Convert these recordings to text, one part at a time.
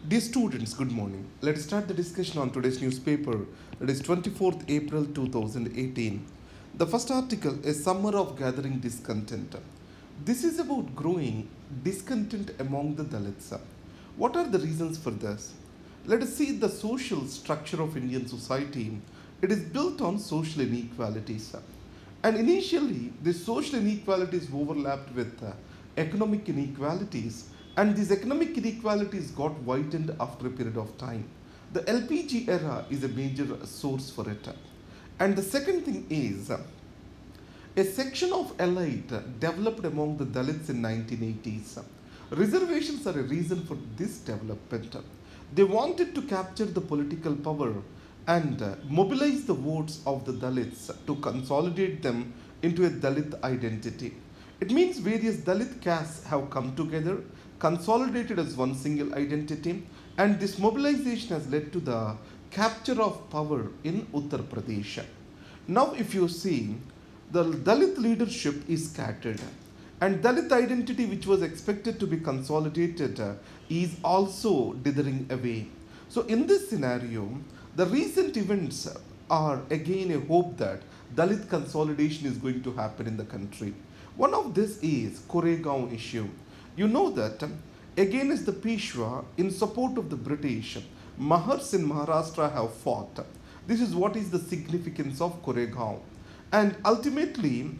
Dear students, good morning. Let's start the discussion on today's newspaper, that is 24th April 2018. The first article is Summer of Gathering Discontent. This is about growing discontent among the Dalits. What are the reasons for this? Let us see the social structure of Indian society. It is built on social inequalities. And initially, these social inequalities overlapped with economic inequalities, and these economic inequalities got widened after a period of time. The LPG era is a major source for it. And the second thing is, a section of elite developed among the Dalits in 1980s. Reservations are a reason for this development. They wanted to capture the political power and mobilize the votes of the Dalits to consolidate them into a Dalit identity. It means various Dalit castes have come together, consolidated as one single identity, and this mobilization has led to the capture of power in Uttar Pradesh. Now if you see, the Dalit leadership is scattered, and Dalit identity, which was expected to be consolidated, is also dithering away. So in this scenario, the recent events are again a hope that Dalit consolidation is going to happen in the country. One of this is Koregaon issue. You know that against the Peshwa in support of the British, Mahars in Maharashtra have fought. This is what is the significance of Koregaon. And ultimately,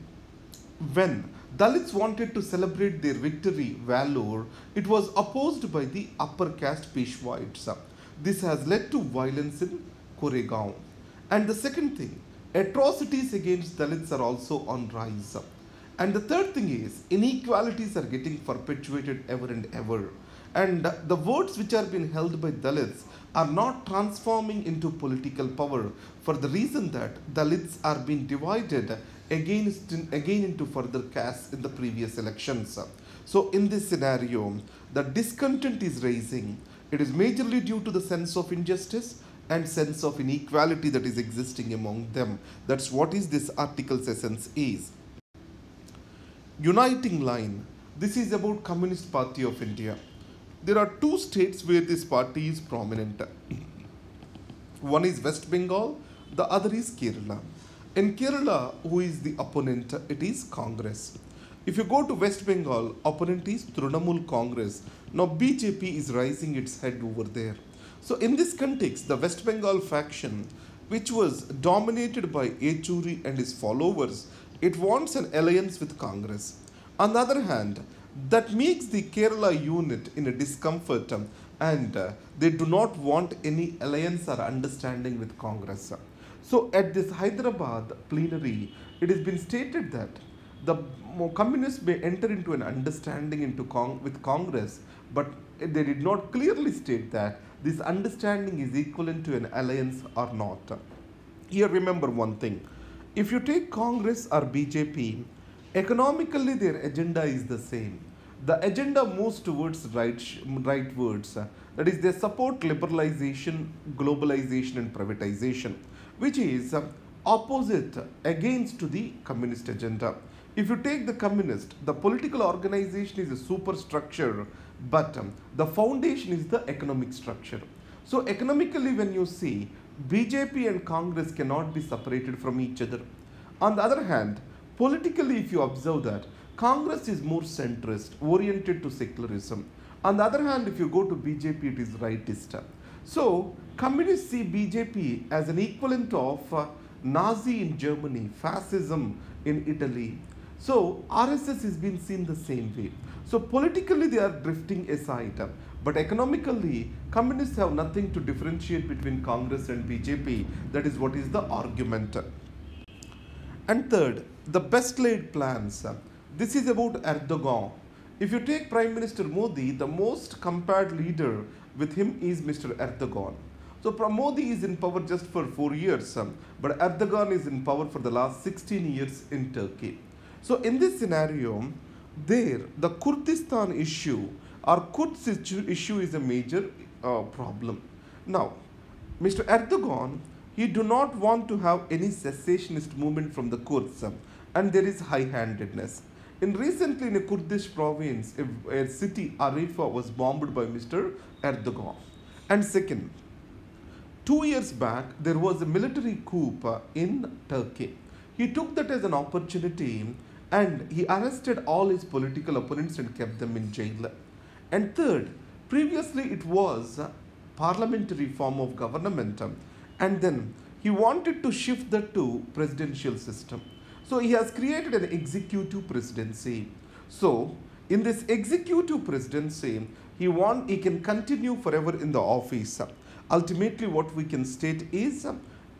when Dalits wanted to celebrate their victory, valor, it was opposed by the upper caste Peshwaites. This has led to violence in Koregaon. And the second thing, atrocities against Dalits are also on rise. And the third thing is, inequalities are getting perpetuated ever and ever. And the votes which are being held by Dalits are not transforming into political power for the reason that Dalits are being divided again into further castes in the previous elections. So in this scenario, the discontent is rising. It is majorly due to the sense of injustice and sense of inequality that is existing among them. That's what is this article's essence is. Uniting line. This is about Communist Party of India. There are two states where this party is prominent. One is West Bengal, the other is Kerala. In Kerala, who is the opponent? It is Congress. If you go to West Bengal, opponent is Trinamool Congress. Now BJP is rising its head over there. So in this context, the West Bengal faction, which was dominated by Yechuri and his followers, it wants an alliance with Congress. On the other hand, that makes the Kerala unit in a discomfort, and they do not want any alliance or understanding with Congress. So at this Hyderabad plenary, it has been stated that the communists may enter into an understanding with Congress, but they did not clearly state that this understanding is equivalent to an alliance or not. Here remember one thing, if you take Congress or BJP, economically their agenda is the same. The agenda moves towards right words, that is they support liberalization, globalization and privatization, which is opposite against to the communist agenda. If you take the communist, the political organization is a superstructure, but the foundation is the economic structure. So economically when you see, BJP and Congress cannot be separated from each other. On the other hand, politically if you observe that, Congress is more centrist, oriented to secularism. On the other hand, if you go to BJP, it is rightist. So communists see BJP as an equivalent of Nazi in Germany, fascism in Italy. So RSS is being seen the same way. So politically they are drifting aside, but economically communists have nothing to differentiate between Congress and BJP. That is what is the argument. And third, the best laid plans. This is about Erdogan. If you take Prime Minister Modi, the most compared leader with him is Mr. Erdogan. So Modi is in power just for 4 years, but Erdogan is in power for the last 16 years in Turkey. So in this scenario, the Kurdistan issue or Kurds issue is a major problem. Now, Mr. Erdogan, he do not want to have any cessationist movement from the Kurds, and there is high-handedness. Recently in a Kurdish province, a city, Arifa, was bombed by Mr. Erdogan. And second, 2 years back, there was a military coup in Turkey. He took that as an opportunity and he arrested all his political opponents and kept them in jail. And third, previously it was a parliamentary form of government, and then he wanted to shift that to presidential system. So he has created an executive presidency. So in this executive presidency, he can continue forever in the office. Ultimately, what we can state is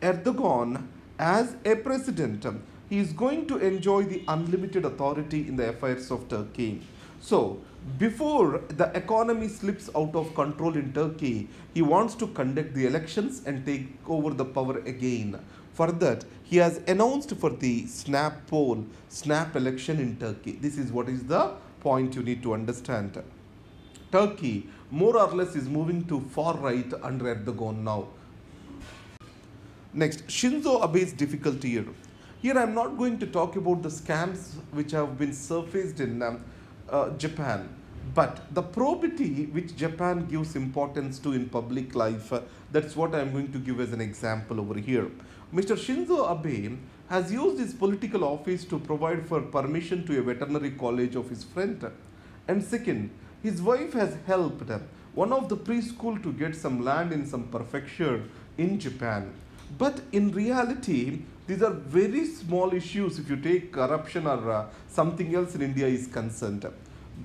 Erdogan, as a president, he is going to enjoy the unlimited authority in the affairs of Turkey. So, before the economy slips out of control in Turkey, he wants to conduct the elections and take over the power again. For that, he has announced for the snap election in Turkey. This is what is the point you need to understand. Turkey more or less is moving to far right under Erdogan now. Next, Shinzo Abe's difficulty here. Here I am not going to talk about the scams which have been surfaced in Japan, but the probity which Japan gives importance to in public life, that's what I am going to give as an example over here. Mr. Shinzo Abe has used his political office to provide for permission to a veterinary college of his friend. And second, his wife has helped one of the preschool to get some land in some prefecture in Japan. But in reality, these are very small issues if you take corruption or something else in India is concerned.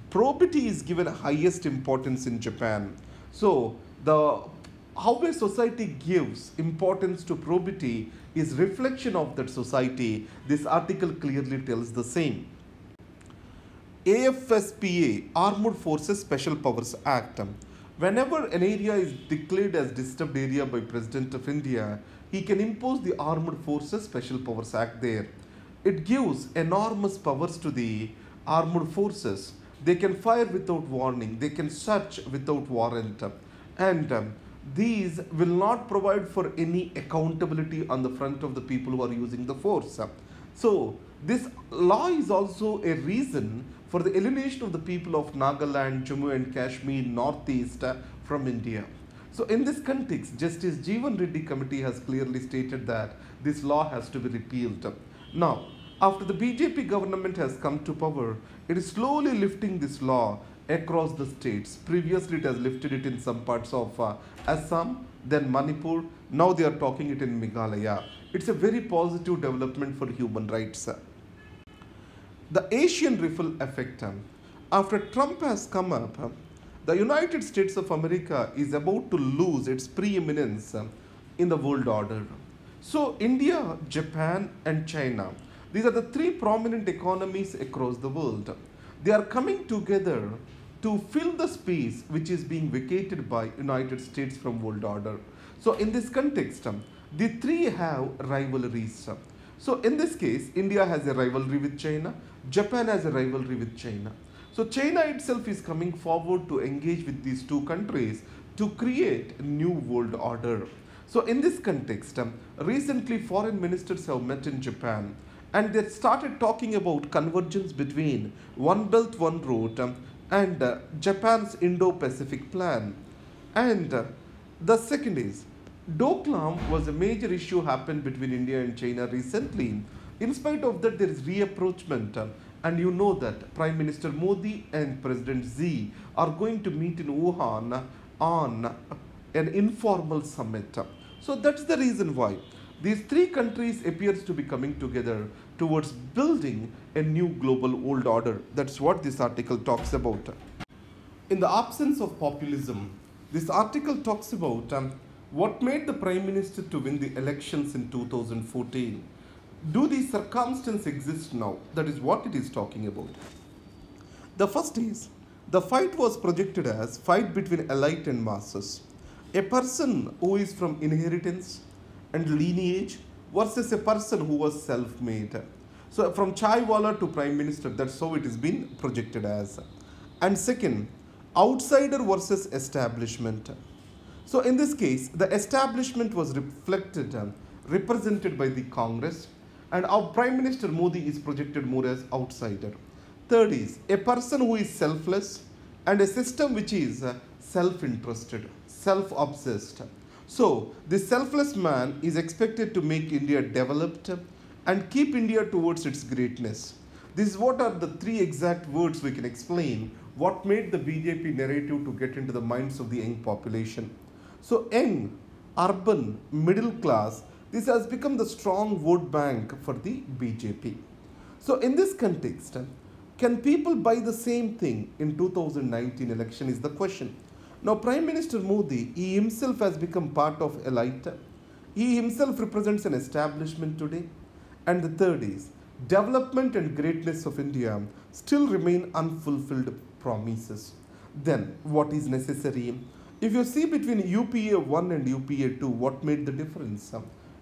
Probity is given highest importance in Japan. So how a society gives importance to probity is reflection of that society. This article clearly tells the same. AFSPA, Armed Forces Special Powers Act. Whenever an area is declared as disturbed area by President of India, he can impose the Armed Forces Special Powers Act there. It gives enormous powers to the armed forces. They can fire without warning, they can search without warrant, and these will not provide for any accountability on the front of the people who are using the force. So this law is also a reason for the elimination of the people of Nagaland, Jammu and Kashmir, Northeast from India. So in this context, Justice Jeevan Reddy Committee has clearly stated that this law has to be repealed. Now, after the BJP government has come to power, it is slowly lifting this law across the states. Previously, it has lifted it in some parts of Assam, then Manipur. Now they are talking it in Meghalaya. It's a very positive development for human rights. The Asian ripple effect. After Trump has come up, the United States of America is about to lose its preeminence in the world order. So India, Japan and China, these are the three prominent economies across the world. They are coming together to fill the space which is being vacated by United States from world order. So in this context, the three have rivalries. So in this case, India has a rivalry with China, Japan has a rivalry with China. So China itself is coming forward to engage with these two countries to create a new world order. So in this context, recently foreign ministers have met in Japan and they started talking about convergence between One Belt, One Road and Japan's Indo-Pacific plan. And the second is, Doklam was a major issue happened between India and China recently. In spite of that, there is reapproachment. And you know that Prime Minister Modi and President Xi are going to meet in Wuhan on an informal summit. So that's the reason why these three countries appears to be coming together towards building a new global world order. That's what this article talks about. In the absence of populism, this article talks about what made the Prime Minister to win the elections in 2014. Do these circumstances exist now? That is what it is talking about. The first is, the fight was projected as fight between elite and masses. A person who is from inheritance and lineage versus a person who was self-made. So from Chaiwala to Prime Minister, that's how it is been projected as. And second, outsider versus establishment. So in this case, the establishment was represented by the Congress, and our Prime Minister Modi is projected more as outsider. Third is a person who is selfless and a system which is self-interested, self-obsessed. So, this selfless man is expected to make India developed and keep India towards its greatness. This is what are the three exact words we can explain what made the BJP narrative to get into the minds of the young population. So, young, urban, middle class, this has become the strong vote bank for the BJP. So, in this context, can people buy the same thing in 2019 election is the question. Now, Prime Minister Modi, he himself has become part of elite. He himself represents an establishment today. And the third is, development and greatness of India still remain unfulfilled promises. Then, what is necessary? If you see between UPA 1 and UPA 2, what made the difference?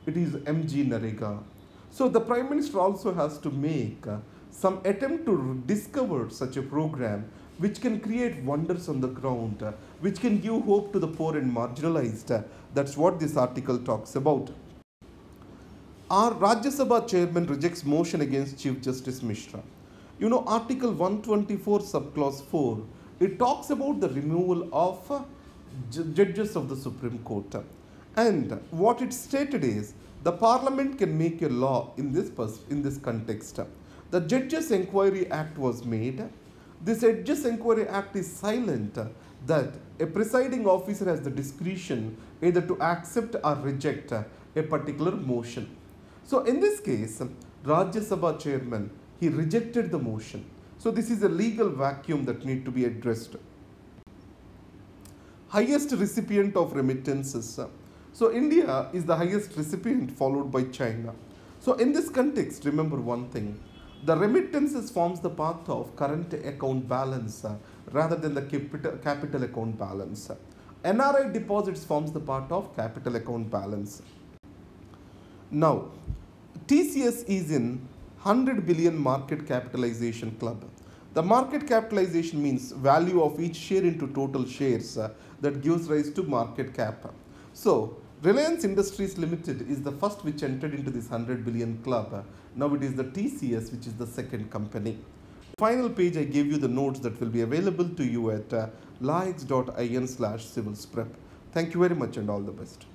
It is MG Narega. So, the Prime Minister also has to make some attempt to discover such a program which can create wonders on the ground, which can give hope to the poor and marginalized. That's what this article talks about. Our Rajya Sabha chairman rejects motion against Chief Justice Mishra. You know, Article 124, subclause 4, it talks about the removal of judges of the Supreme Court. And what it stated is, the Parliament can make a law in this context. The Judges Enquiry Act was made. This Judges Enquiry Act is silent that a presiding officer has the discretion either to accept or reject a particular motion. So in this case, Rajya Sabha chairman, he rejected the motion. So this is a legal vacuum that need to be addressed. Highest recipient of remittances. So India is the highest recipient followed by China. So in this context, remember one thing. The remittances forms the part of current account balance rather than the capital account balance. NRI deposits forms the part of capital account balance. Now, TCS is in 100 billion market capitalization club. The market capitalization means value of each share into total shares that gives rise to market cap. So, Reliance Industries Limited is the first which entered into this 100 billion club. Now it is the TCS which is the second company. Final page I gave you the notes that will be available to you at laix.in/civilsprep. Thank you very much and all the best.